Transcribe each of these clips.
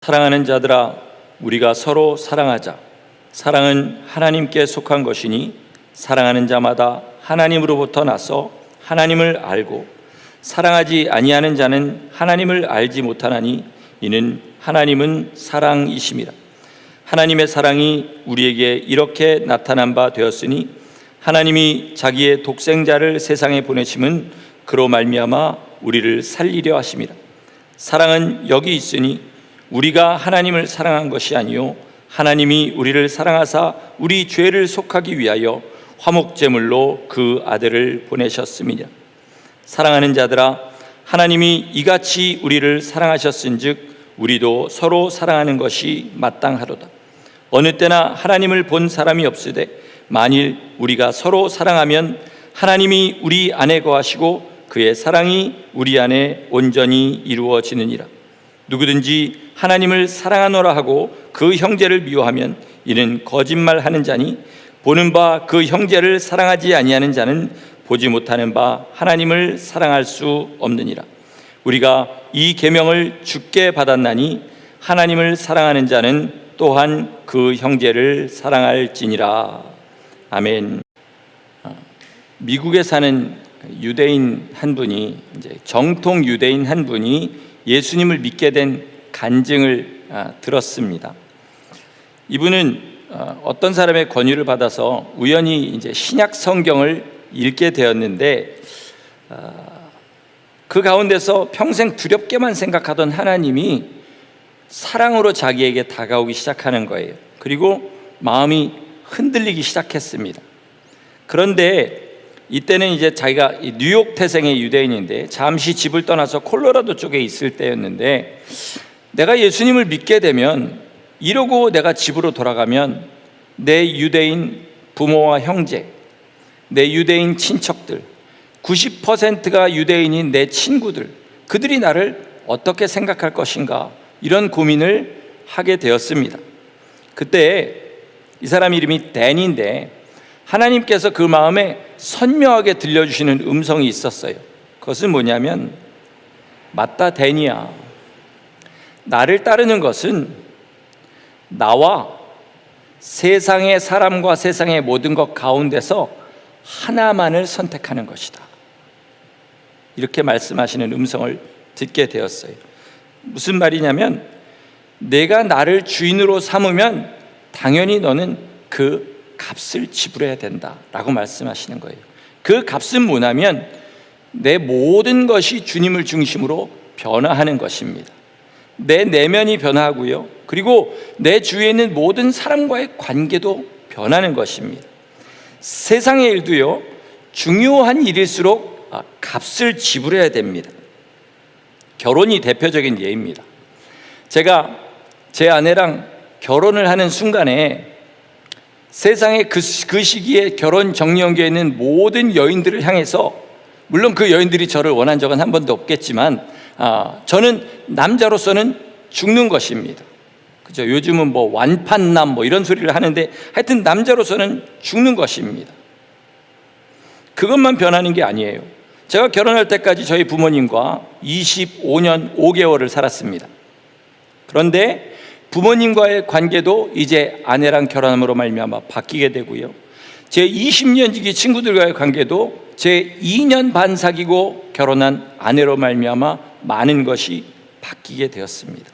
사랑하는 자들아, 우리가 서로 사랑하자. 사랑은 하나님께 속한 것이니 사랑하는 자마다 하나님으로부터 나서 하나님을 알고 사랑하지 아니하는 자는 하나님을 알지 못하나니 이는 하나님은 사랑이심이라. 하나님의 사랑이 우리에게 이렇게 나타난 바 되었으니 하나님이 자기의 독생자를 세상에 보내심은 그로 말미암아 우리를 살리려 하심이라. 사랑은 여기 있으니 우리가 하나님을 사랑한 것이 아니요 하나님이 우리를 사랑하사 우리 죄를 속하기 위하여 화목제물로 그 아들을 보내셨음이라. 사랑하는 자들아, 하나님이 이같이 우리를 사랑하셨은즉 우리도 서로 사랑하는 것이 마땅하도다. 어느 때나 하나님을 본 사람이 없으되 만일 우리가 서로 사랑하면 하나님이 우리 안에 거하시고 그의 사랑이 우리 안에 온전히 이루어지느니라. 누구든지 하나님을 사랑하노라 하고 그 형제를 미워하면 이는 거짓말하는 자니 보는 바 그 형제를 사랑하지 아니하는 자는 보지 못하는 바 하나님을 사랑할 수 없느니라. 우리가 이 계명을 주께 받았나니 하나님을 사랑하는 자는 또한 그 형제를 사랑할지니라. 아멘. 미국에 사는 유대인 한 분이, 이제 정통 유대인 한 분이 예수님을 믿게 된 간증을 들었습니다. 이분은 어떤 사람의 권유를 받아서 우연히 이제 신약 성경을 읽게 되었는데, 그 가운데서 평생 두렵게만 생각하던 하나님이 사랑으로 자기에게 다가오기 시작하는 거예요. 그리고 마음이 흔들리기 시작했습니다. 그런데 이때는 이제 자기가 뉴욕 태생의 유대인인데 잠시 집을 떠나서 콜로라도 쪽에 있을 때였는데, 내가 예수님을 믿게 되면, 이러고 내가 집으로 돌아가면 내 유대인 부모와 형제, 내 유대인 친척들, 90%가 유대인인 내 친구들, 그들이 나를 어떻게 생각할 것인가, 이런 고민을 하게 되었습니다. 그때 이 사람 이름이 댄인데 하나님께서 그 마음에 선명하게 들려주시는 음성이 있었어요. 그것은 뭐냐면, 맞다 댄이야, 나를 따르는 것은 나와 세상의 사람과 세상의 모든 것 가운데서 하나만을 선택하는 것이다. 이렇게 말씀하시는 음성을 듣게 되었어요. 무슨 말이냐면, 내가 나를 주인으로 삼으면 당연히 너는 그 값을 지불해야 된다라고 말씀하시는 거예요. 그 값은 뭐냐면 내 모든 것이 주님을 중심으로 변화하는 것입니다. 내 내면이 변화하고요, 그리고 내 주위에 있는 모든 사람과의 관계도 변하는 것입니다. 세상의 일도요, 중요한 일일수록 값을 지불해야 됩니다. 결혼이 대표적인 예입니다. 제가 제 아내랑 결혼을 하는 순간에 세상의 그 시기에 결혼 정년기에 있는 모든 여인들을 향해서, 물론 그 여인들이 저를 원한 적은 한 번도 없겠지만 저는 남자로서는 죽는 것입니다. 그죠? 요즘은 뭐 완판남 뭐 이런 소리를 하는데, 하여튼 남자로서는 죽는 것입니다. 그것만 변하는 게 아니에요. 제가 결혼할 때까지 저희 부모님과 25년 5개월을 살았습니다. 그런데 부모님과의 관계도 이제 아내랑 결혼함으로 말미암아 바뀌게 되고요, 제 20년 지기 친구들과의 관계도 제 2년 반 사귀고 결혼한 아내로 말미암아 많은 것이 바뀌게 되었습니다.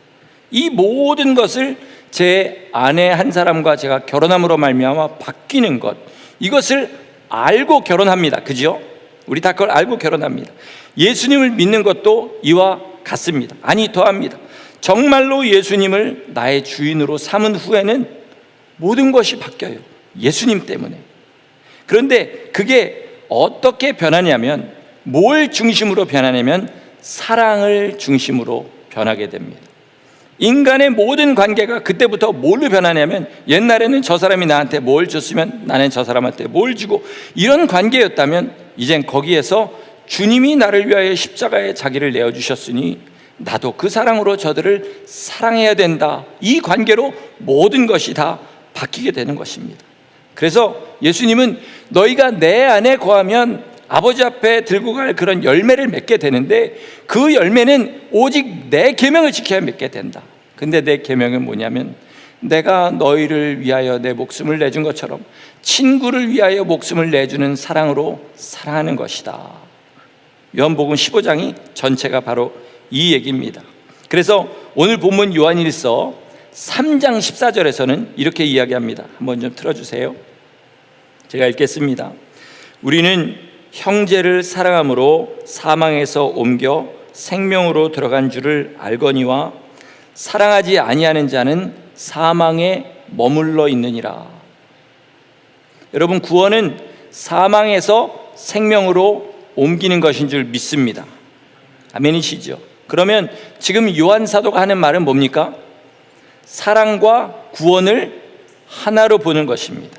이 모든 것을 제 아내 한 사람과 제가 결혼함으로 말미암아 바뀌는 것, 이것을 알고 결혼합니다. 그죠? 우리 다 그걸 알고 결혼합니다. 예수님을 믿는 것도 이와 같습니다. 아니, 더합니다. 정말로 예수님을 나의 주인으로 삼은 후에는 모든 것이 바뀌어요. 예수님 때문에. 그런데 그게 어떻게 변하냐면, 뭘 중심으로 변하냐면 사랑을 중심으로 변하게 됩니다. 인간의 모든 관계가 그때부터 뭘로 변하냐면, 옛날에는 저 사람이 나한테 뭘 줬으면 나는 저 사람한테 뭘 주고, 이런 관계였다면 이젠 거기에서 주님이 나를 위하여 십자가에 자기를 내어주셨으니 나도 그 사랑으로 저들을 사랑해야 된다, 이 관계로 모든 것이 다 바뀌게 되는 것입니다. 그래서 예수님은 너희가 내 안에 거하면 아버지 앞에 들고 갈 그런 열매를 맺게 되는데, 그 열매는 오직 내 계명을 지켜야 맺게 된다. 근데 내 계명은 뭐냐면 내가 너희를 위하여 내 목숨을 내준 것처럼 친구를 위하여 목숨을 내주는 사랑으로 사랑하는 것이다. 요한복음 15장이 전체가 바로 이 얘기입니다. 그래서 오늘 본문 요한일서 3장 14절에서는 이렇게 이야기합니다. 한번 좀 틀어주세요. 제가 읽겠습니다. 우리는 형제를 사랑함으로 사망에서 옮겨 생명으로 들어간 줄을 알거니와 사랑하지 아니하는 자는 사망에 머물러 있느니라. 여러분, 구원은 사망에서 생명으로 옮기는 것인 줄 믿습니다. 아멘이시죠? 그러면 지금 요한 사도가 하는 말은 뭡니까? 사랑과 구원을 하나로 보는 것입니다.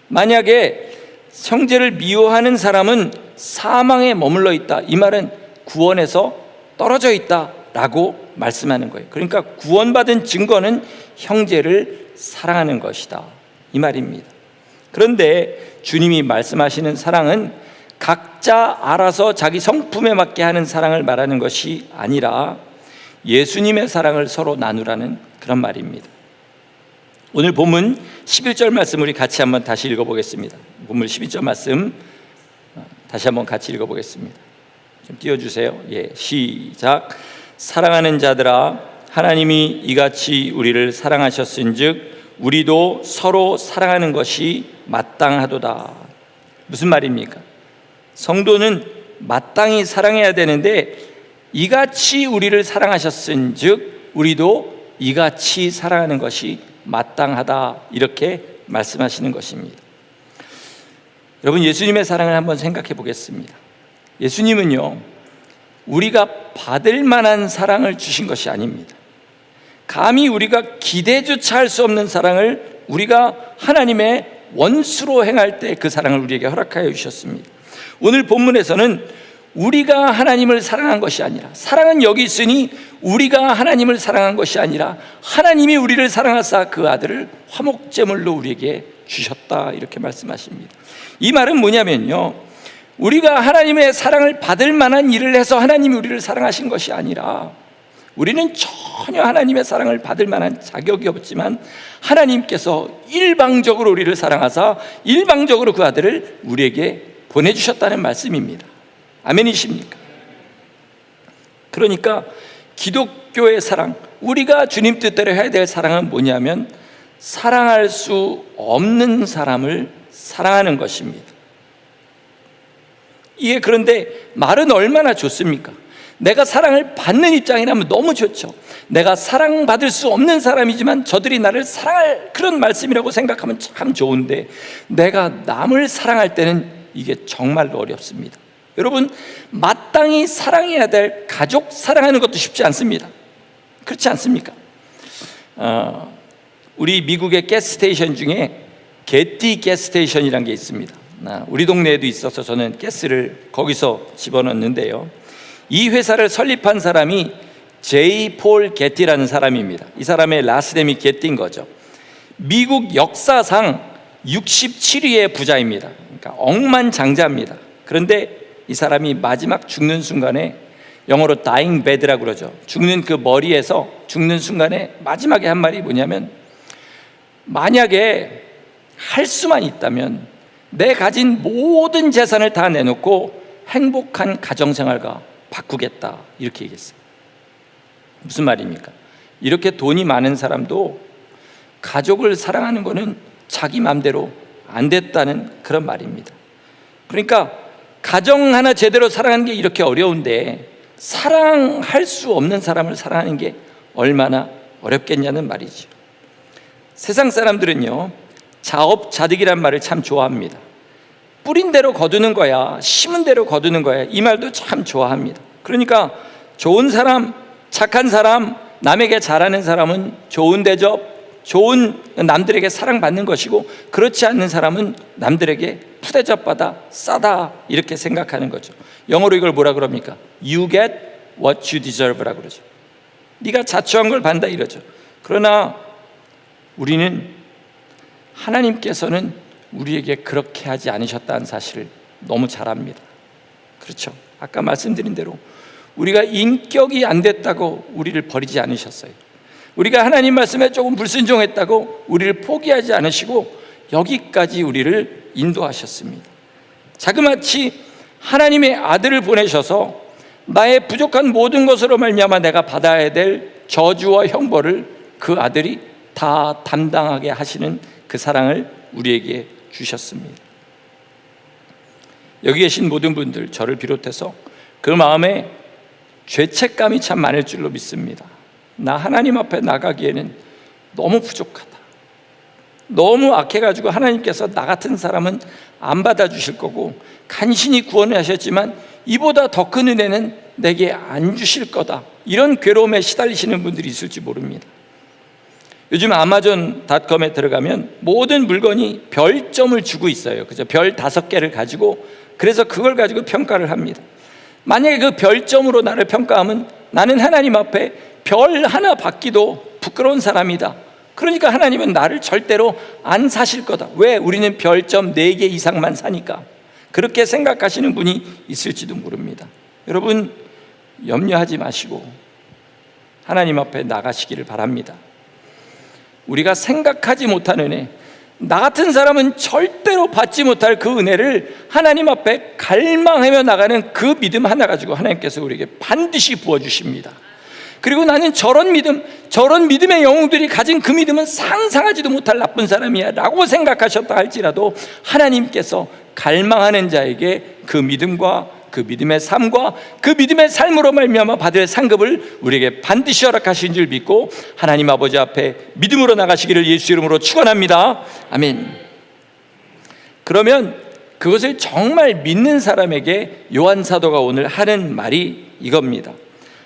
만약에 형제를 미워하는 사람은 사망에 머물러 있다, 이 말은 구원에서 떨어져 있다라고 말씀하는 거예요. 그러니까 구원받은 증거는 형제를 사랑하는 것이다, 이 말입니다. 그런데 주님이 말씀하시는 사랑은 각자 알아서 자기 성품에 맞게 하는 사랑을 말하는 것이 아니라 예수님의 사랑을 서로 나누라는 그런 말입니다. 오늘 본문 11절 말씀 우리 같이 한번 다시 읽어보겠습니다. 본문 12절 말씀 다시 한번 같이 읽어보겠습니다. 좀 띄워주세요. 예, 시작. 사랑하는 자들아, 하나님이 이같이 우리를 사랑하셨은즉 우리도 서로 사랑하는 것이 마땅하도다. 무슨 말입니까? 성도는 마땅히 사랑해야 되는데 이같이 우리를 사랑하셨은즉 우리도 이같이 사랑하는 것이 마땅하다, 이렇게 말씀하시는 것입니다. 여러분, 예수님의 사랑을 한번 생각해 보겠습니다. 예수님은요, 우리가 받을 만한 사랑을 주신 것이 아닙니다. 감히 우리가 기대조차 할 수 없는 사랑을 우리가 하나님의 원수로 행할 때 그 사랑을 우리에게 허락하여 주셨습니다. 오늘 본문에서는 우리가 하나님을 사랑한 것이 아니라, 사랑은 여기 있으니 우리가 하나님을 사랑한 것이 아니라 하나님이 우리를 사랑하사 그 아들을 화목제물로 우리에게 주셨다, 이렇게 말씀하십니다. 이 말은 뭐냐면요, 우리가 하나님의 사랑을 받을 만한 일을 해서 하나님이 우리를 사랑하신 것이 아니라 우리는 전혀 하나님의 사랑을 받을 만한 자격이 없지만 하나님께서 일방적으로 우리를 사랑하사 일방적으로 그 아들을 우리에게 보내주셨다는 말씀입니다. 아멘이십니까? 그러니까 기독교의 사랑, 우리가 주님 뜻대로 해야 될 사랑은 뭐냐면 사랑할 수 없는 사람을 사랑하는 것입니다. 이게 그런데 말은 얼마나 좋습니까? 내가 사랑을 받는 입장이라면 너무 좋죠. 내가 사랑받을 수 없는 사람이지만 저들이 나를 사랑할 그런 말씀이라고 생각하면 참 좋은데, 내가 남을 사랑할 때는 이게 정말로 어렵습니다. 여러분, 마땅히 사랑해야 될 가족 사랑하는 것도 쉽지 않습니다. 그렇지 않습니까? 우리 미국의 가스스테이션 중에 게티 가스스테이션이라는 게 있습니다. 우리 동네에도 있어서 저는 가스를 거기서 집어넣는데요, 이 회사를 설립한 사람이 제이 폴 게티라는 사람입니다. 이 사람의 라스네임이 게티인 거죠. 미국 역사상 67위의 부자입니다. 그러니까 억만장자입니다. 그런데 이 사람이 마지막 죽는 순간에, 영어로 dying bed라고 그러죠, 죽는 그 머리에서 죽는 순간에 마지막에 한 말이 뭐냐면, 만약에 할 수만 있다면 내 가진 모든 재산을 다 내놓고 행복한 가정생활과 바꾸겠다, 이렇게 얘기했어요. 무슨 말입니까? 이렇게 돈이 많은 사람도 가족을 사랑하는 것은 자기 마음대로 안 됐다는 그런 말입니다. 그러니까 가정 하나 제대로 사랑하는 게 이렇게 어려운데 사랑할 수 없는 사람을 사랑하는 게 얼마나 어렵겠냐는 말이죠. 세상 사람들은요, 자업자득이란 말을 참 좋아합니다. 뿌린 대로 거두는 거야, 심은 대로 거두는 거야, 이 말도 참 좋아합니다. 그러니까 좋은 사람, 착한 사람, 남에게 잘하는 사람은 좋은 대접, 좋은 남들에게 사랑받는 것이고, 그렇지 않는 사람은 남들에게 푸대접받아 싸다, 이렇게 생각하는 거죠. 영어로 이걸 뭐라 그럽니까? You get what you deserve라고 그러죠. 네가 자초한 걸 받는다, 이러죠. 그러나 우리는 하나님께서는 우리에게 그렇게 하지 않으셨다는 사실을 너무 잘 압니다. 그렇죠? 아까 말씀드린 대로 우리가 인격이 안 됐다고 우리를 버리지 않으셨어요. 우리가 하나님 말씀에 조금 불순종했다고 우리를 포기하지 않으시고 여기까지 우리를 인도하셨습니다. 자그마치 하나님의 아들을 보내셔서 나의 부족한 모든 것으로 말미암아 내가 받아야 될 저주와 형벌을 그 아들이 다 담당하게 하시는 그 사랑을 우리에게 주셨습니다. 여기 계신 모든 분들, 저를 비롯해서 그 마음에 죄책감이 참 많을 줄로 믿습니다. 나 하나님 앞에 나가기에는 너무 부족하다, 너무 악해가지고 하나님께서 나 같은 사람은 안 받아주실 거고 간신히 구원을 하셨지만 이보다 더 큰 은혜는 내게 안 주실 거다, 이런 괴로움에 시달리시는 분들이 있을지 모릅니다. 요즘 아마존.com에 들어가면 모든 물건이 별점을 주고 있어요. 그죠? 별 5개를 가지고, 그래서 그걸 가지고 평가를 합니다. 만약에 그 별점으로 나를 평가하면 나는 하나님 앞에 별 하나 받기도 부끄러운 사람이다. 그러니까 하나님은 나를 절대로 안 사실 거다. 왜? 우리는 별점 4개 이상만 사니까. 그렇게 생각하시는 분이 있을지도 모릅니다. 여러분, 염려하지 마시고 하나님 앞에 나가시기를 바랍니다. 우리가 생각하지 못한 은혜, 나 같은 사람은 절대로 받지 못할 그 은혜를 하나님 앞에 갈망하며 나가는 그 믿음 하나 가지고 하나님께서 우리에게 반드시 부어주십니다. 그리고 나는 저런 믿음, 저런 믿음의 영웅들이 가진 그 믿음은 상상하지도 못할 나쁜 사람이야 라고 생각하셨다 할지라도 하나님께서 갈망하는 자에게 그 믿음과 그 믿음의 삶과 그 믿음의 삶으로 말미암아 받을 상급을 우리에게 반드시 허락하신 줄 믿고 하나님 아버지 앞에 믿음으로 나가시기를 예수 이름으로 축원합니다. 아멘. 그러면 그것을 정말 믿는 사람에게 요한 사도가 오늘 하는 말이 이겁니다.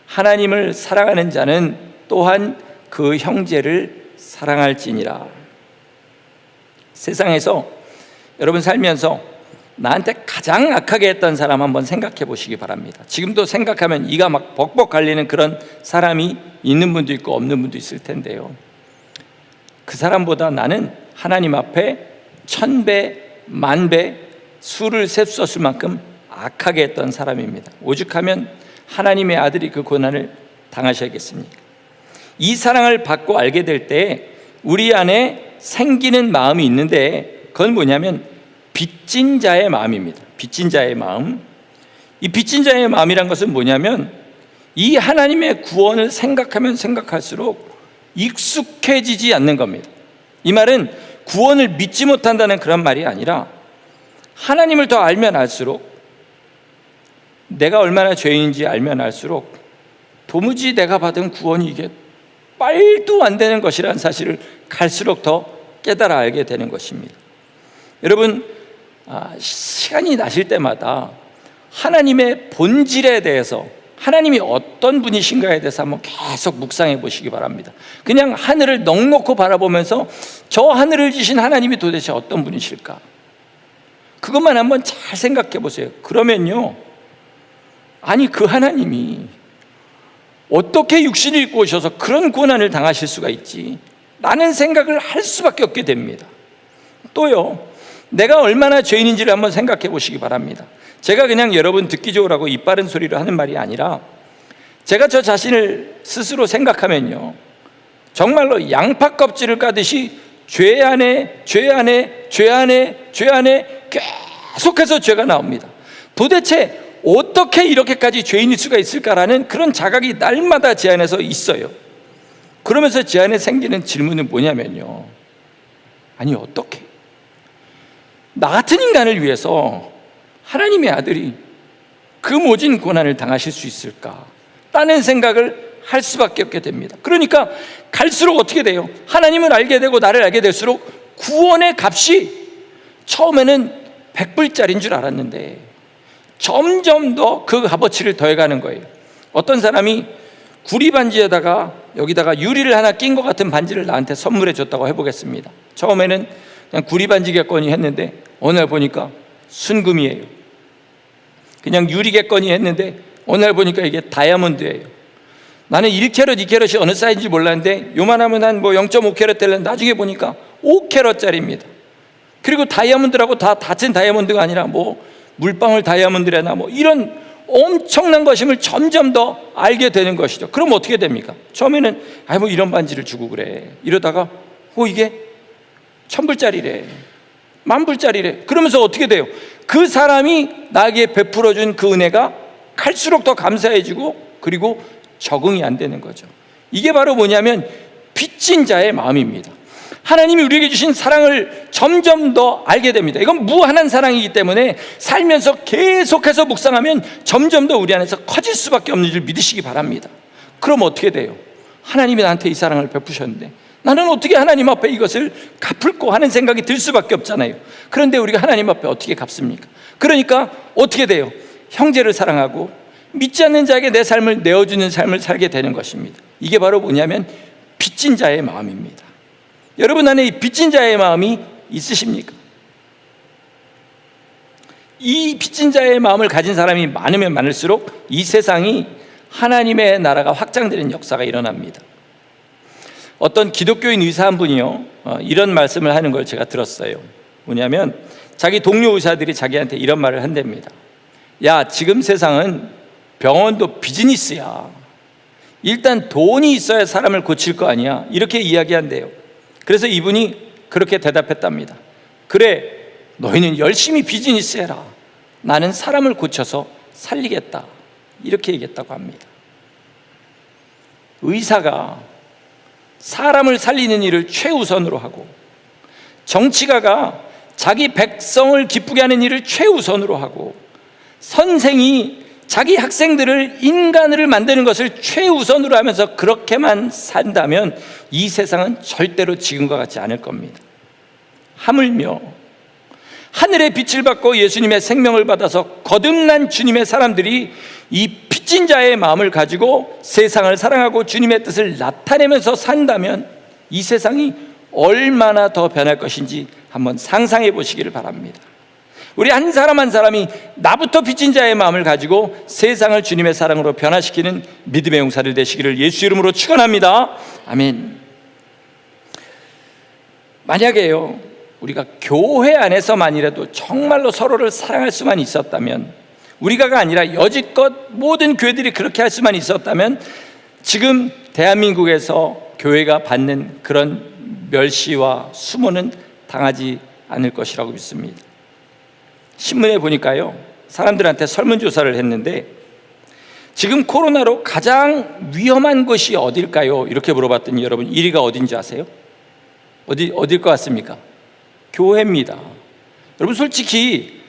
하나님을 사랑하는 자는 또한 그 형제를 사랑할지니라. 세상에서 여러분 살면서 나한테 가장 악하게 했던 사람 한번 생각해 보시기 바랍니다. 지금도 생각하면 이가 막 벅벅 갈리는 그런 사람이 있는 분도 있고 없는 분도 있을 텐데요. 그 사람보다 나는 하나님 앞에 1000배, 10,000배 수를 셀 수 없을 만큼 악하게 했던 사람입니다. 오죽하면 하나님의 아들이 그 고난을 당하셔야겠습니까? 이 사랑을 받고 알게 될 때 우리 안에 생기는 마음이 있는데 그건 뭐냐면 빚진 자의 마음입니다. 빚진 자의 마음. 이 빚진 자의 마음이란 것은 뭐냐면 이 하나님의 구원을 생각하면 생각할수록 익숙해지지 않는 겁니다. 이 말은 구원을 믿지 못한다는 그런 말이 아니라 하나님을 더 알면 알수록, 내가 얼마나 죄인인지 알면 알수록 도무지 내가 받은 구원이 이게 말도 안 되는 것이라는 사실을 갈수록 더 깨달아 알게 되는 것입니다. 여러분, 시간이 나실 때마다 하나님의 본질에 대해서, 하나님이 어떤 분이신가에 대해서 한번 계속 묵상해 보시기 바랍니다. 그냥 하늘을 넋놓고 바라보면서 저 하늘을 지신 하나님이 도대체 어떤 분이실까? 그것만 한번 잘 생각해 보세요. 그러면요, 아니 그 하나님이 어떻게 육신을 입고 오셔서 그런 고난을 당하실 수가 있지? 라는 생각을 할 수밖에 없게 됩니다. 또요, 내가 얼마나 죄인인지를 한번 생각해 보시기 바랍니다. 제가 그냥 여러분 듣기 좋으라고 입 바른 소리를 하는 말이 아니라 제가 저 자신을 스스로 생각하면요, 정말로 양파 껍질을 까듯이 죄 안에 계속해서 죄가 나옵니다. 도대체 어떻게 이렇게까지 죄인일 수가 있을까라는 그런 자각이 날마다 제 안에서 있어요. 그러면서 제 안에 생기는 질문은 뭐냐면요, 아니 어떻게 나 같은 인간을 위해서 하나님의 아들이 그 모진 고난을 당하실 수 있을까? 라는 생각을 할 수밖에 없게 됩니다. 그러니까 갈수록 어떻게 돼요? 하나님을 알게 되고 나를 알게 될수록 구원의 값이 처음에는 100불짜리인 줄 알았는데 점점 더 그 값어치를 더해가는 거예요. 어떤 사람이 구리 반지에다가 여기다가 유리를 하나 낀 것 같은 반지를 나한테 선물해 줬다고 해보겠습니다. 처음에는 그냥 구리 반지겠거니 했는데 어느 날 보니까 순금이에요. 그냥 유리겠거니 했는데 어느 날 보니까 이게 다이아몬드예요. 나는 1캐럿, 2캐럿이 어느 사이즈인지 몰랐는데 요만하면 한 0.5캐럿 되려는 나중에 보니까 5캐럿짜리입니다. 그리고 다이아몬드라고 다 닫힌 다이아몬드가 아니라 물방울 다이아몬드라나 이런 엄청난 것임을 점점 더 알게 되는 것이죠. 그럼 어떻게 됩니까? 처음에는 뭐 이런 반지를 주고 그래. 이러다가 이게 1,000불짜리래, 10,000불짜리래. 그러면서 어떻게 돼요? 그 사람이 나에게 베풀어준 그 은혜가 갈수록 더 감사해지고, 그리고 적응이 안 되는 거죠. 이게 바로 뭐냐면 빚진 자의 마음입니다. 하나님이 우리에게 주신 사랑을 점점 더 알게 됩니다. 이건 무한한 사랑이기 때문에 살면서 계속해서 묵상하면 점점 더 우리 안에서 커질 수밖에 없는 줄 믿으시기 바랍니다. 그럼 어떻게 돼요? 하나님이 나한테 이 사랑을 베푸셨는데 나는 어떻게 하나님 앞에 이것을 갚을까 하는 생각이 들 수밖에 없잖아요. 그런데 우리가 하나님 앞에 어떻게 갚습니까? 그러니까 어떻게 돼요? 형제를 사랑하고 믿지 않는 자에게 내 삶을 내어주는 삶을 살게 되는 것입니다. 이게 바로 뭐냐면 빚진 자의 마음입니다. 여러분 안에 이 빚진 자의 마음이 있으십니까? 이 빚진 자의 마음을 가진 사람이 많으면 많을수록 이 세상이 하나님의 나라가 확장되는 역사가 일어납니다. 어떤 기독교인 의사 한 분이요, 이런 말씀을 하는 걸 제가 들었어요. 뭐냐면 자기 동료 의사들이 자기한테 이런 말을 한답니다. 야, 지금 세상은 병원도 비즈니스야. 일단 돈이 있어야 사람을 고칠 거 아니야. 이렇게 이야기한대요. 그래서 이분이 그렇게 대답했답니다. 그래, 너희는 열심히 비즈니스 해라. 나는 사람을 고쳐서 살리겠다. 이렇게 얘기했다고 합니다. 의사가 사람을 살리는 일을 최우선으로 하고, 정치가가 자기 백성을 기쁘게 하는 일을 최우선으로 하고, 선생이 자기 학생들을 인간을 만드는 것을 최우선으로 하면서 그렇게만 산다면 이 세상은 절대로 지금과 같지 않을 겁니다. 하물며 하늘의 빛을 받고 예수님의 생명을 받아서 거듭난 주님의 사람들이 이 빚진 자의 마음을 가지고 세상을 사랑하고 주님의 뜻을 나타내면서 산다면 이 세상이 얼마나 더 변할 것인지 한번 상상해 보시기를 바랍니다. 우리 한 사람 한 사람이 나부터 빚진 자의 마음을 가지고 세상을 주님의 사랑으로 변화시키는 믿음의 용사들 되시기를 예수 이름으로 축원합니다. 아멘. 만약에요, 우리가 교회 안에서만이라도 정말로 서로를 사랑할 수만 있었다면, 우리가가 아니라 여지껏 모든 교회들이 그렇게 할 수만 있었다면 지금 대한민국에서 교회가 받는 그런 멸시와 수모는 당하지 않을 것이라고 믿습니다. 신문에 보니까요, 사람들한테 설문조사를 했는데 지금 코로나로 가장 위험한 곳이 어딜까요? 이렇게 물어봤더니 여러분 1위가 어딘지 아세요? 어딜 것 같습니까? 교회입니다. 여러분 솔직히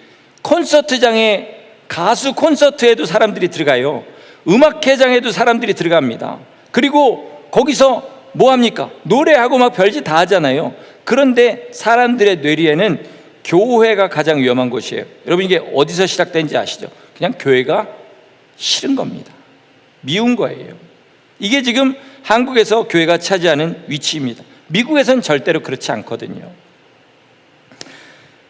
콘서트장에 가수 콘서트에도 사람들이 들어가요. 음악회장에도 사람들이 들어갑니다. 그리고 거기서 뭐 합니까? 노래하고 막 별짓 다 하잖아요. 그런데 사람들의 뇌리에는 교회가 가장 위험한 곳이에요. 여러분 이게 어디서 시작된지 아시죠? 그냥 교회가 싫은 겁니다. 미운 거예요. 이게 지금 한국에서 교회가 차지하는 위치입니다. 미국에서는 절대로 그렇지 않거든요.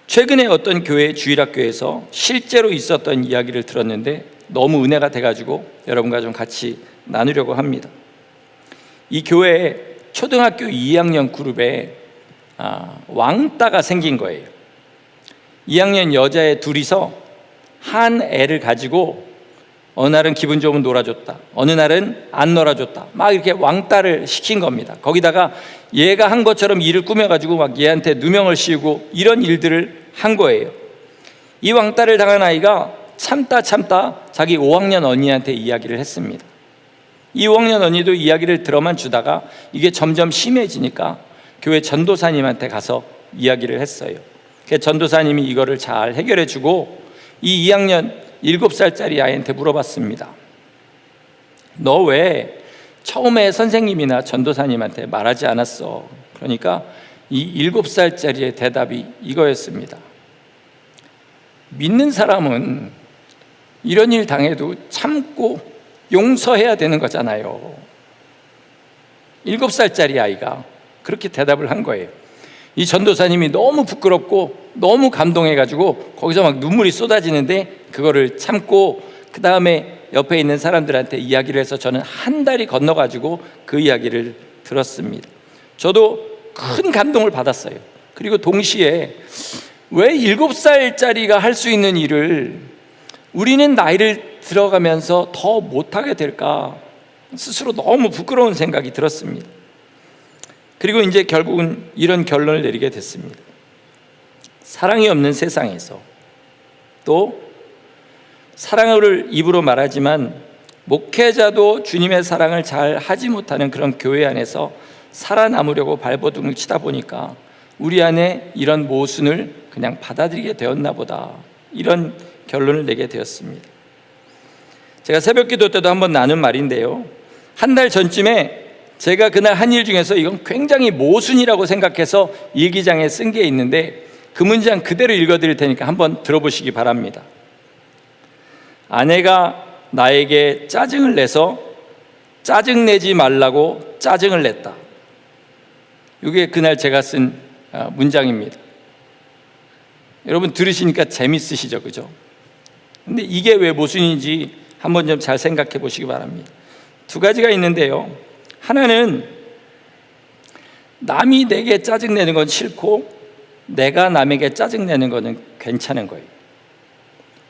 최근에 어떤 교회 주일학교에서 실제로 있었던 이야기를 들었는데 너무 은혜가 돼가지고 여러분과 좀 같이 나누려고 합니다. 이 교회에 초등학교 2학년 그룹에 왕따가 생긴 거예요. 2학년 여자애 둘이서 한 애를 가지고 어느 날은 기분 좋으면 놀아줬다, 어느 날은 안 놀아줬다, 막 이렇게 왕따를 시킨 겁니다. 거기다가 얘가 한 것처럼 일을 꾸며가지고 막 얘한테 누명을 씌우고 이런 일들을 한 거예요. 이 왕따를 당한 아이가 참다 자기 5학년 언니한테 이야기를 했습니다. 이 5학년 언니도 이야기를 들어만 주다가 이게 점점 심해지니까 교회 전도사님한테 가서 이야기를 했어요. 전도사님이 이거를 잘 해결해 주고 이 2학년 7살짜리 아이한테 물어봤습니다. 너 왜 처음에 선생님이나 전도사님한테 말하지 않았어? 그러니까 이 7살짜리의 대답이 이거였습니다. 믿는 사람은 이런 일 당해도 참고 용서해야 되는 거잖아요. 7살짜리 아이가 그렇게 대답을 한 거예요. 이 전도사님이 너무 부끄럽고 너무 감동해가지고 거기서 막 눈물이 쏟아지는데 그거를 참고 그 다음에 옆에 있는 사람들한테 이야기를 해서 저는 한 달이 건너가지고 그 이야기를 들었습니다. 저도 큰 감동을 받았어요. 그리고 동시에 왜 7살짜리가 할 수 있는 일을 우리는 나이를 들어가면서 더 못하게 될까 스스로 너무 부끄러운 생각이 들었습니다. 그리고 이제 결국은 이런 결론을 내리게 됐습니다. 사랑이 없는 세상에서, 또 사랑을 입으로 말하지만 목회자도 주님의 사랑을 잘 하지 못하는 그런 교회 안에서 살아남으려고 발버둥을 치다 보니까 우리 안에 이런 모순을 그냥 받아들이게 되었나 보다, 이런 결론을 내게 되었습니다. 제가 새벽기도 때도 한번 나눈 말인데요, 한 달 전쯤에 제가 그날 한 일 중에서 이건 굉장히 모순이라고 생각해서 일기장에 쓴 게 있는데 그 문장 그대로 읽어드릴 테니까 한번 들어보시기 바랍니다. 아내가 나에게 짜증을 내서 짜증내지 말라고 짜증을 냈다. 이게 그날 제가 쓴 문장입니다. 여러분 들으시니까 재밌으시죠, 그죠? 근데 이게 왜 모순인지 한번 좀 잘 생각해 보시기 바랍니다. 두 가지가 있는데요, 하나는 남이 내게 짜증내는 건 싫고 내가 남에게 짜증내는 거는 괜찮은 거예요.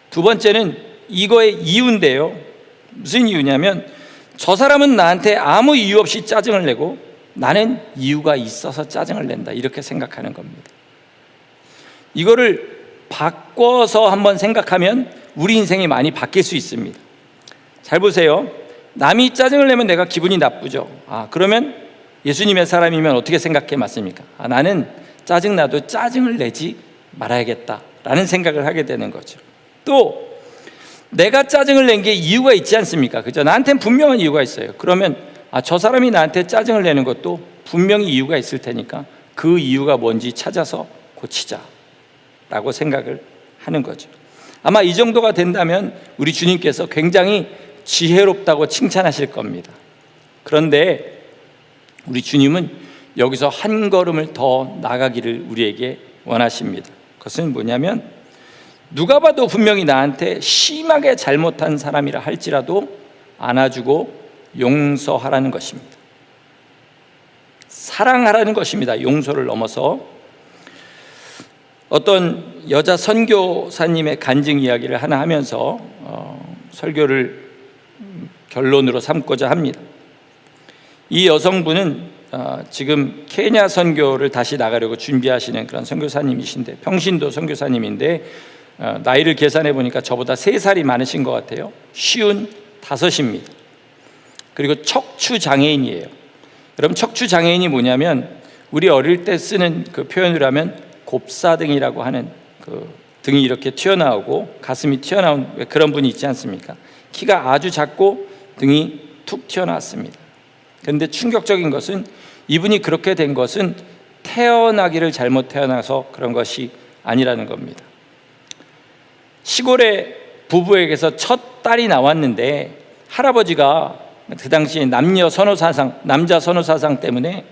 두 번째는 이거의 이유인데요, 무슨 이유냐면 저 사람은 나한테 아무 이유 없이 짜증을 내고 나는 이유가 있어서 짜증을 낸다, 이렇게 생각하는 겁니다. 이거를 바꿔서 한번 생각하면 우리 인생이 많이 바뀔 수 있습니다. 잘 보세요. 남이 짜증을 내면 내가 기분이 나쁘죠. 그러면 예수님의 사람이면 어떻게 생각해 맞습니까? 나는 짜증나도 짜증을 내지 말아야겠다 라는 생각을 하게 되는 거죠. 또 내가 짜증을 낸 게 이유가 있지 않습니까? 그죠? 나한테는 분명한 이유가 있어요. 그러면 저 사람이 나한테 짜증을 내는 것도 분명히 이유가 있을 테니까 그 이유가 뭔지 찾아서 고치자 라고 생각을 하는 거죠. 아마 이 정도가 된다면 우리 주님께서 굉장히 지혜롭다고 칭찬하실 겁니다. 그런데 우리 주님은 여기서 한 걸음을 더 나가기를 우리에게 원하십니다. 그것은 뭐냐면 누가 봐도 분명히 나한테 심하게 잘못한 사람이라 할지라도 안아주고 용서하라는 것입니다. 사랑하라는 것입니다. 용서를 넘어서. 어떤 여자 선교사님의 간증 이야기를 하나 하면서 설교를 결론으로 삼고자 합니다. 이 여성분은 지금 케냐 선교를 다시 나가려고 준비하시는 그런 선교사님이신데, 평신도 선교사님인데 나이를 계산해 보니까 저보다 3살이 많으신 것 같아요. 55입니다. 그리고 척추장애인이에요. 여러분, 척추장애인이 뭐냐면 우리 어릴 때 쓰는 그 표현으로 하면 곱사등이라고 하는, 그 등이 이렇게 튀어나오고 가슴이 튀어나온 그런 분이 있지 않습니까? 키가 아주 작고 등이 툭 튀어나왔습니다. 그런데 충격적인 것은 이분이 그렇게 된 것은 태어나기를 잘못 태어나서 그런 것이 아니라는 겁니다. 시골의 부부에게서 첫 딸이 나왔는데 할아버지가 그 당시에 남자 선호 사상 때문에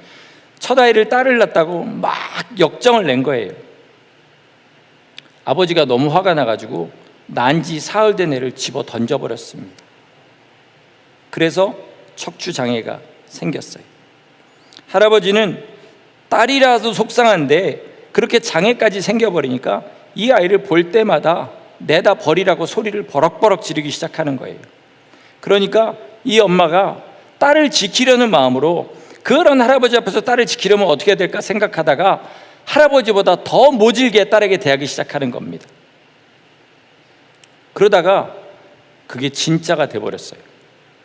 첫 아이를 딸을 낳았다고 막 역정을 낸 거예요. 아버지가 너무 화가 나가지고 난지 사흘 된 애를 집어 던져버렸습니다. 그래서 척추장애가 생겼어요. 할아버지는 딸이라도 속상한데 그렇게 장애까지 생겨버리니까 이 아이를 볼 때마다 내다 버리라고 소리를 버럭버럭 지르기 시작하는 거예요. 그러니까 이 엄마가 딸을 지키려는 마음으로 그런 할아버지 앞에서 딸을 지키려면 어떻게 해야 될까 생각하다가 할아버지보다 더 모질게 딸에게 대하기 시작하는 겁니다. 그러다가 그게 진짜가 돼버렸어요.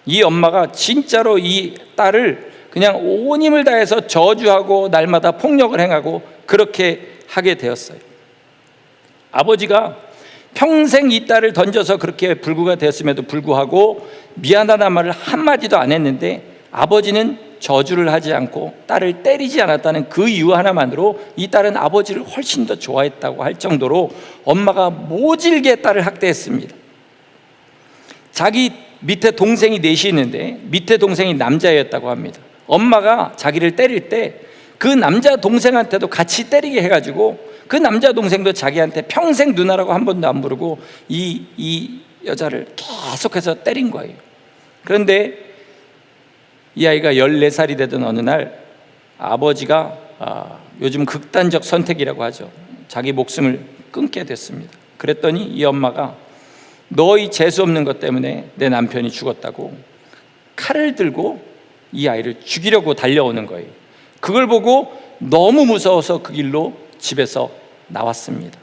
이 엄마가 진짜로 이 딸을 그냥 온 힘을 다해서 저주하고 날마다 폭력을 행하고 그렇게 하게 되었어요. 아버지가 평생 이 딸을 던져서 그렇게 불구가 되었음에도 불구하고 미안하다는 말을 한마디도 안 했는데 아버지는 저주를 하지 않고 딸을 때리지 않았다는 그 이유 하나만으로 이 딸은 아버지를 훨씬 더 좋아했다고 할 정도로 엄마가 모질게 딸을 학대했습니다. 자기 밑에 동생이 넷이 있는데 밑에 동생이 남자였다고 합니다. 엄마가 자기를 때릴 때 그 남자 동생한테도 같이 때리게 해가지고 그 남자 동생도 자기한테 평생 누나라고 한 번도 안 부르고 이 여자를 계속해서 때린 거예요. 그런데 이 아이가 14살이 되던 어느 날 아버지가 요즘 극단적 선택이라고 하죠. 자기 목숨을 끊게 됐습니다. 그랬더니 이 엄마가 너희 재수 없는 것 때문에 내 남편이 죽었다고 칼을 들고 이 아이를 죽이려고 달려오는 거예요. 그걸 보고 너무 무서워서 그 길로 집에서 나왔습니다.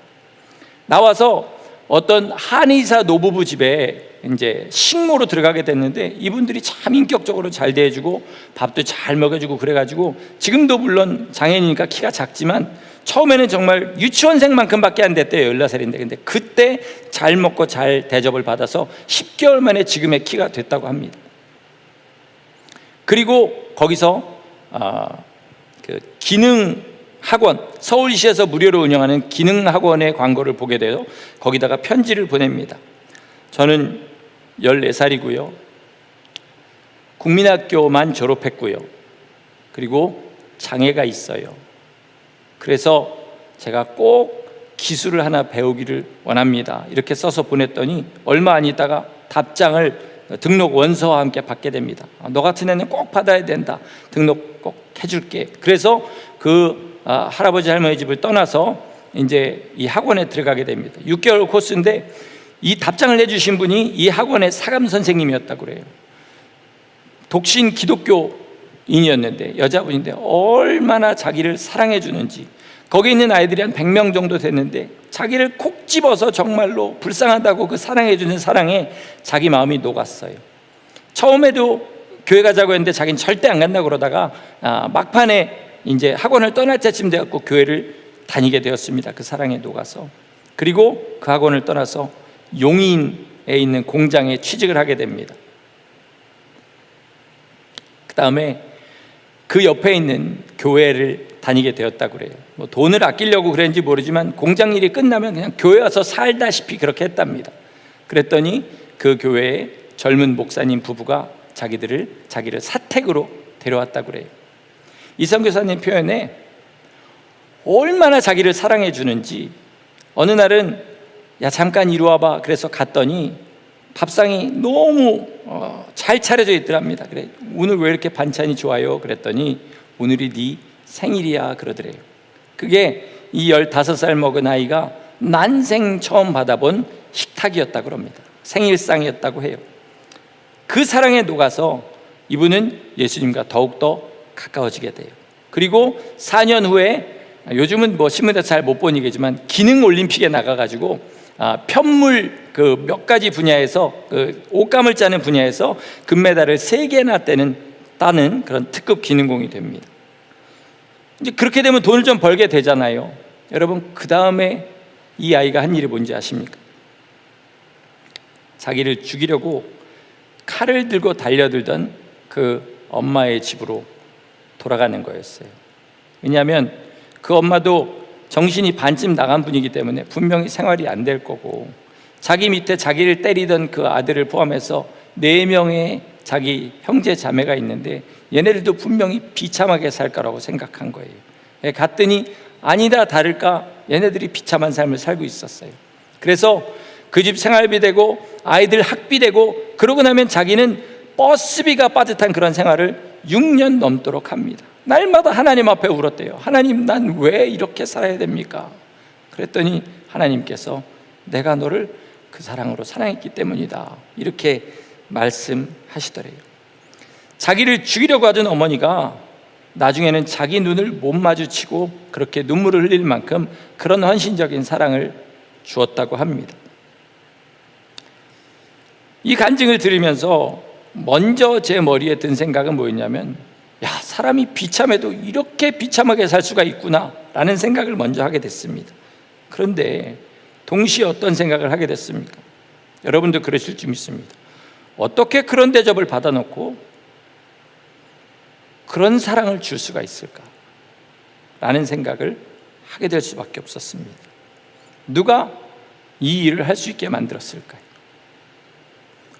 나와서 어떤 한의사 노부부 집에 이제 식모로 들어가게 됐는데, 이분들이 참 인격적으로 잘 대해주고 밥도 잘 먹여주고 그래가지고, 지금도 물론 장애인이니까 키가 작지만 처음에는 정말 유치원생만큼밖에 안 됐대요. 14살인데. 근데 그때 잘 먹고 잘 대접을 받아서 10개월 만에 지금의 키가 됐다고 합니다. 그리고 거기서 그 기능학원, 서울시에서 무료로 운영하는 기능학원의 광고를 보게 돼요. 거기다가 편지를 보냅니다. 저는 14살이고요. 국민학교만 졸업했고요. 그리고 장애가 있어요. 그래서 제가 꼭 기술을 하나 배우기를 원합니다. 이렇게 써서 보냈더니 얼마 안 있다가 답장을 등록 원서와 함께 받게 됩니다. 너 같은 애는 꼭 받아야 된다. 등록 꼭 해줄게. 그래서 그 할아버지 할머니 집을 떠나서 이제 이 학원에 들어가게 됩니다. 6개월 코스인데 이 답장을 해주신 분이 이 학원의 사감 선생님이었다고 그래요. 독신 기독교인이었는데, 여자분인데 얼마나 자기를 사랑해 주는지. 거기 있는 아이들이 한 100명 정도 됐는데 자기를 콕 집어서 정말로 불쌍하다고 그 사랑해 주는 사랑에 자기 마음이 녹았어요. 처음에도 교회 가자고 했는데 자기는 절대 안 간다고 그러다가 막판에 이제 학원을 떠날 때쯤 되었고 교회를 다니게 되었습니다. 그 사랑에 녹아서. 그리고 그 학원을 떠나서 용인에 있는 공장에 취직을 하게 됩니다. 그 다음에 그 옆에 있는 교회를 다니게 되었다고 그래요. 뭐 돈을 아끼려고 그랬는지 모르지만 공장 일이 끝나면 그냥 교회 와서 살다시피 그렇게 했답니다. 그랬더니 그 교회에 젊은 목사님 부부가 자기를 사택으로 데려왔다고 그래요. 이 선교사님 표현에 얼마나 자기를 사랑해 주는지, 어느 날은 야 잠깐 이리 와봐. 그래서 갔더니 밥상이 너무 잘 차려져 있더랍니다. 그래, 오늘 왜 이렇게 반찬이 좋아요? 그랬더니 오늘이 네 생일이야 그러더래요. 그게 이 15살 먹은 아이가 난생 처음 받아본 식탁이었다고 합니다. 생일상이었다고 해요. 그 사랑에 녹아서 이분은 예수님과 더욱더 가까워지게 돼요. 그리고 4년 후에, 요즘은 뭐 신문에서 잘 못 보니 계지만 기능 올림픽에 나가가지고 편물 그 몇 가지 분야에서 그 옷감을 짜는 분야에서 금메달을 3개나 따는 그런 특급 기능공이 됩니다. 이제 그렇게 되면 돈을 좀 벌게 되잖아요. 여러분, 그 다음에 이 아이가 한 일이 뭔지 아십니까? 자기를 죽이려고 칼을 들고 달려들던 그 엄마의 집으로 돌아가는 거였어요. 왜냐하면 그 엄마도 정신이 반쯤 나간 분이기 때문에 분명히 생활이 안 될 거고, 자기 밑에 자기를 때리던 그 아들을 포함해서 4명의 자기 형제 자매가 있는데 얘네들도 분명히 비참하게 살 거라고 생각한 거예요. 갔더니 아니다 다를까 얘네들이 비참한 삶을 살고 있었어요. 그래서 그 집 생활비 되고 아이들 학비 되고, 그러고 나면 자기는 버스비가 빠듯한 그런 생활을 6년 넘도록 합니다. 날마다 하나님 앞에 울었대요. 하나님, 난 왜 이렇게 살아야 됩니까? 그랬더니 하나님께서 내가 너를 그 사랑으로 사랑했기 때문이다, 이렇게 말씀하시더래요. 자기를 죽이려고 하던 어머니가 나중에는 자기 눈을 못 마주치고 그렇게 눈물을 흘릴 만큼 그런 헌신적인 사랑을 주었다고 합니다. 이 간증을 들으면서 먼저 제 머리에 든 생각은 뭐였냐면, 야, 사람이 비참해도 이렇게 비참하게 살 수가 있구나 라는 생각을 먼저 하게 됐습니다. 그런데 동시에 어떤 생각을 하게 됐습니까? 여러분도 그러실 줄 믿습니다. 어떻게 그런 대접을 받아놓고 그런 사랑을 줄 수가 있을까? 라는 생각을 하게 될 수밖에 없었습니다. 누가 이 일을 할 수 있게 만들었을까요?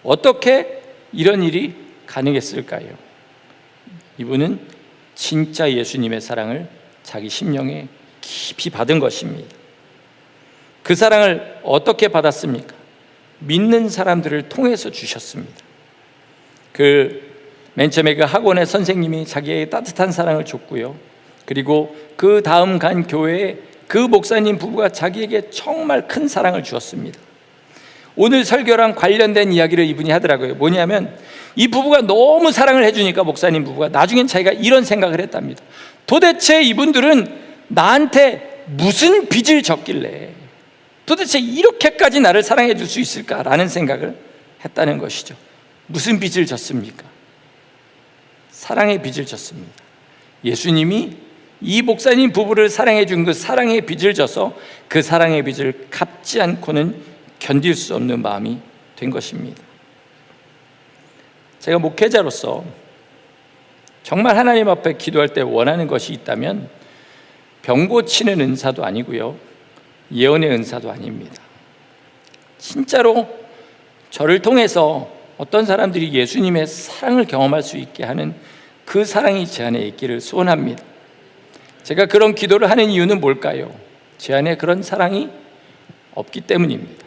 어떻게 이런 일이 가능했을까요? 이분은 진짜 예수님의 사랑을 자기 심령에 깊이 받은 것입니다. 그 사랑을 어떻게 받았습니까? 믿는 사람들을 통해서 주셨습니다. 맨 처음에 그 학원의 선생님이 자기에게 따뜻한 사랑을 줬고요. 그리고 그 다음 간 교회에 그 목사님 부부가 자기에게 정말 큰 사랑을 주었습니다. 오늘 설교랑 관련된 이야기를 이분이 하더라고요. 뭐냐면 이 부부가 너무 사랑을 해주니까, 목사님 부부가 나중엔 자기가 이런 생각을 했답니다. 도대체 이분들은 나한테 무슨 빚을 졌길래 도대체 이렇게까지 나를 사랑해 줄 수 있을까라는 생각을 했다는 것이죠. 무슨 빚을 졌습니까? 사랑의 빚을 졌습니다. 예수님이 이 목사님 부부를 사랑해 준 그 사랑의 빚을 져서 그 사랑의 빚을 갚지 않고는 견딜 수 없는 마음이 된 것입니다. 제가 목회자로서 정말 하나님 앞에 기도할 때 원하는 것이 있다면 병 고치는 은사도 아니고요, 예언의 은사도 아닙니다. 진짜로 저를 통해서 어떤 사람들이 예수님의 사랑을 경험할 수 있게 하는 그 사랑이 제 안에 있기를 소원합니다. 제가 그런 기도를 하는 이유는 뭘까요? 제 안에 그런 사랑이 없기 때문입니다.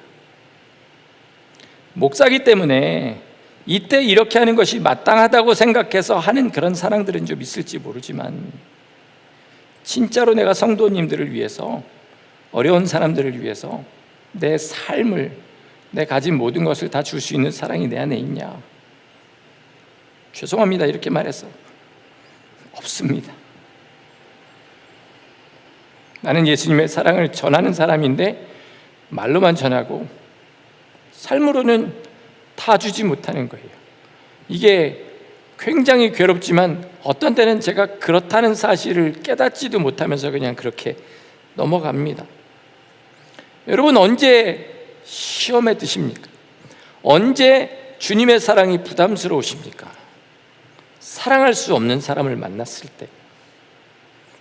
목사기 때문에 이때 이렇게 하는 것이 마땅하다고 생각해서 하는 그런 사랑들은 좀 있을지 모르지만, 진짜로 내가 성도님들을 위해서, 어려운 사람들을 위해서 내 삶을, 내 가진 모든 것을 다 줄 수 있는 사랑이 내 안에 있냐? 죄송합니다, 이렇게 말해서 없습니다. 나는 예수님의 사랑을 전하는 사람인데 말로만 전하고 삶으로는 다 주지 못하는 거예요. 이게 굉장히 괴롭지만 어떤 때는 제가 그렇다는 사실을 깨닫지도 못하면서 그냥 그렇게 넘어갑니다. 여러분, 언제 시험에 드십니까? 언제 주님의 사랑이 부담스러우십니까? 사랑할 수 없는 사람을 만났을 때,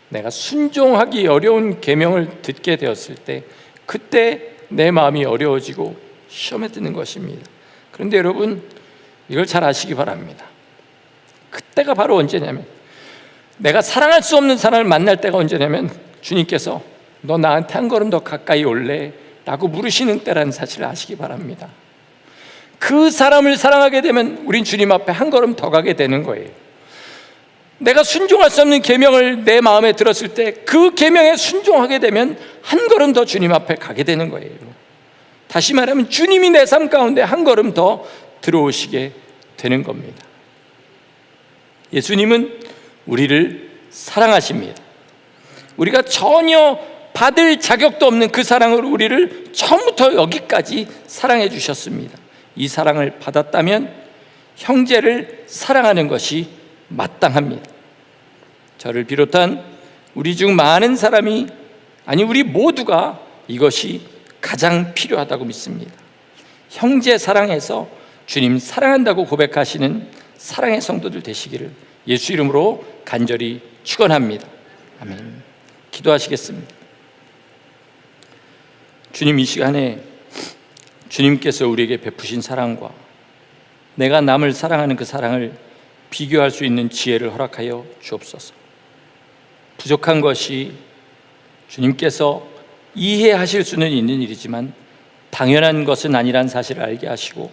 내가 순종하기 어려운 계명을 듣게 되었을 때, 그때 내 마음이 어려워지고 시험에 드는 것입니다. 그런데 여러분, 이걸 잘 아시기 바랍니다. 그때가 바로 언제냐면, 내가 사랑할 수 없는 사람을 만날 때가 언제냐면, 주님께서 너 나한테 한 걸음 더 가까이 올래? 라고 물으시는 때라는 사실을 아시기 바랍니다. 그 사람을 사랑하게 되면 우린 주님 앞에 한 걸음 더 가게 되는 거예요. 내가 순종할 수 없는 계명을 내 마음에 들었을 때 그 계명에 순종하게 되면 한 걸음 더 주님 앞에 가게 되는 거예요. 다시 말하면 주님이 내 삶 가운데 한 걸음 더 들어오시게 되는 겁니다. 예수님은 우리를 사랑하십니다. 우리가 전혀 받을 자격도 없는 그 사랑으로 우리를 처음부터 여기까지 사랑해 주셨습니다. 이 사랑을 받았다면 형제를 사랑하는 것이 마땅합니다. 저를 비롯한 우리 중 많은 사람이, 아니 우리 모두가 이것이 가장 필요하다고 믿습니다. 형제 사랑해서 주님 사랑한다고 고백하시는 사랑의 성도들 되시기를 예수 이름으로 간절히 축원합니다. 아멘. 기도하시겠습니다. 주님, 이 시간에 주님께서 우리에게 베푸신 사랑과 내가 남을 사랑하는 그 사랑을 비교할 수 있는 지혜를 허락하여 주옵소서. 부족한 것이 주님께서 이해하실 수는 있는 일이지만 당연한 것은 아니란 사실을 알게 하시고,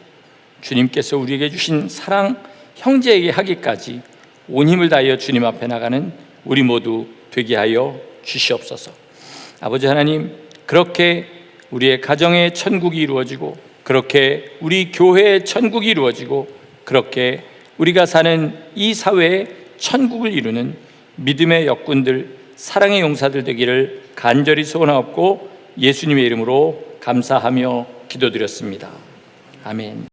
주님께서 우리에게 주신 사랑 형제에게 하기까지 온 힘을 다하여 주님 앞에 나가는 우리 모두 되게 하여 주시옵소서. 아버지 하나님, 그렇게 우리의 가정의 천국이 이루어지고, 그렇게 우리 교회의 천국이 이루어지고, 그렇게 우리가 사는 이 사회의 천국을 이루는 믿음의 역군들, 사랑의 용사들 되기를 간절히 소원하옵고 예수님의 이름으로 감사하며 기도드렸습니다. 아멘.